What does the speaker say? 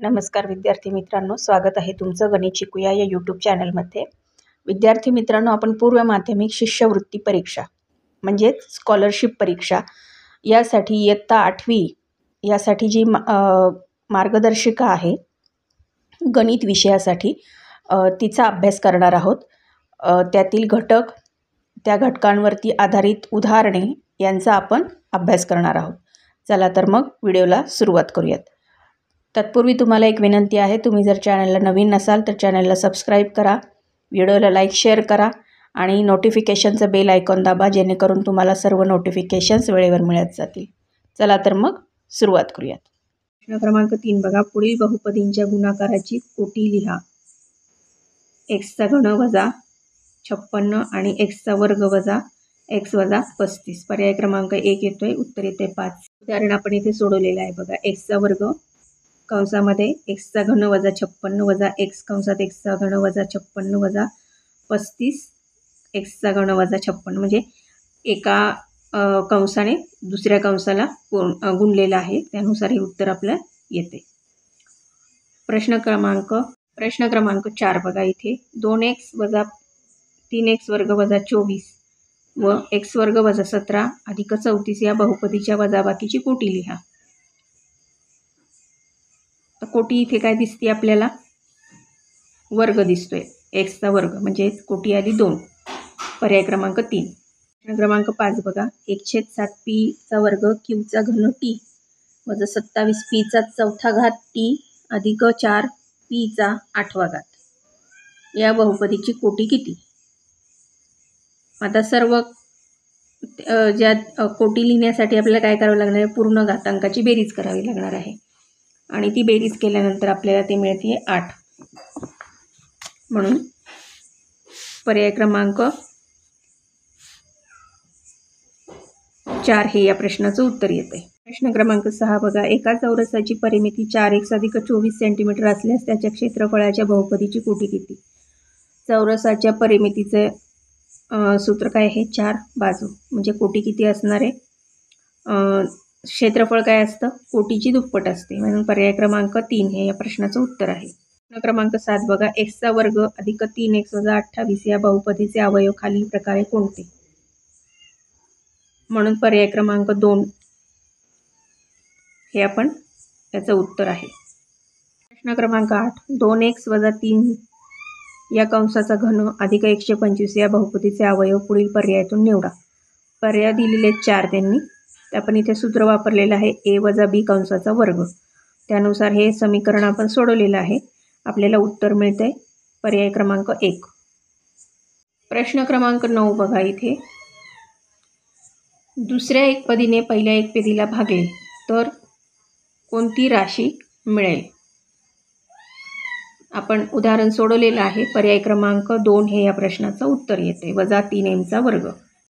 नमस्कार विद्यार्थी मित्रांनो, स्वागत आहे तुमचं गणित शिकूया या यूट्यूब चॅनलमध्ये। विद्यार्थी मित्रांनो, आपण पूर्व माध्यमिक शिष्यवृत्ती परीक्षा म्हणजेच स्कॉलरशिप परीक्षा यासाठी इयत्ता 8वी यासाठी जी मार्गदर्शिका आहे गणित विषयासाठी तिचा अभ्यास करणार आहोत। त्यातील घटक, त्या घटकांवरती आधारित उदाहरणे यांचा आपण अभ्यास करणार आहोत। चला तर मग व्हिडिओला सुरुवात करूयात। तत्पूर्वी तुम्हाला एक विनंती आहे, तुम्ही जर चॅनलला नवीन नसाल तर चॅनलला सबस्क्राईब करा, व्हिडिओला लाईक शेअर करा आणि नोटिफिकेशनचं बेल आयकॉन दाबा, जेणेकरून तुम्हाला सर्व नोटिफिकेशन्स वेळेवर मिळत जातील। चला तर मग सुरुवात करूयात। प्रश्न क्रमांक 3 बघा, पुढील बहुपदींच्या गुणाकाराची कोटी लिहा। x घन वजा 56 आणि x वर्ग वजा x वजा 35। पर्याय क्रमांक 1 येतोय, उत्तर येते 5। उदाहरण आपण इथे सोडवलेलं आहे बघा। x वर्ग कंसामध्ये x घन वजा 56 वजा x कंसात x घन वजा 56 वजा 35 x घन वजा 56, म्हणजे एका कंसाने दुसऱ्या कंसाला गुणलेलं आहे, त्यानुसार हे उत्तर आपलं येते। प्रश्न क्रमांक 4 बघा, इथे 2x वजा 3x वर्ग वजा 24 व x वर्ग वजा 17 अधिक 34 या बहुपदीच्या वजाबाकीची कोटी लिहा। तर कोटी इथे काय दिसते आपल्याला? वर्ग दिसतोय, x चा वर्ग, म्हणजे कोटी आली 2। पर्याय क्रमांक 3। प्रश्न क्रमांक 5 बघा, 1/7 p चा वर्ग q चा घन t वजा 27 p चा चौथा घात t अधिक 4 p चा 8वा घात या बहुपदीची कोटी किती? आता सर्व ज्या कोटी लिहिण्यासाठी आपल्याला काय करावं लागणार आहे? पूर्ण घातांकाची बेरीज करावी लागणार आहे आणि ती बेरीज केल्यानंतर आपल्याला ते मिळते 8। म्हणून पर्याय क्रमांक 4 हे या प्रश्नाचं उत्तर येते। प्रश्न क्रमांक 6 बघा, एका चौरसाची परिमिती 4x अधिक 24 सेंटीमीटर असल्यास त्याच्या क्षेत्रफळाच्या बहुपदीची कोटी किती? चौरसाच्या परिमितीचे सूत्र काय आहे? 4 बाजू, म्हणजे कोटी किती असणार आहे? क्षेत्रफळ काय असतं? कोटीची दुप्पट असते, म्हणून पर्याय क्रमांक 3 हे या प्रश्नाचं उत्तर आहे। प्रश्न क्रमांक 7 बघा, x चा वर्ग अधिक 3x वजा 28 या बहुपदीचे अवयव खालील प्रकारे कोणते? म्हणून पर्याय क्रमांक 2 हे आपण त्याचं उत्तर आहे। प्रश्न क्रमांक 8, 2x वजा 3 या कंसाचा घन अधिक 125 या बहुपदीचे अवयव पुढील पर्यायातून निवडा। पर्याय दिलेले 4 त्यांनी, आपण इथे सूत्र वापरलेलं आहे a वजा b कंसाचा वर्ग, त्यानुसार हे समीकरण आपण सोडवलेलं आहे। आपल्याला उत्तर मिळते पर्याय क्रमांक 1। प्रश्न क्रमांक 9 बघा, इथे दुसऱ्या एकपदीने पहिल्या एकपदीला भागले तर कोणती राशी मिळेल? आपण उदाहरण सोडवलेलं आहे। पर्याय क्रमांक 2 हे या प्रश्नाचं उत्तर येते, वजा 3m चा वर्ग।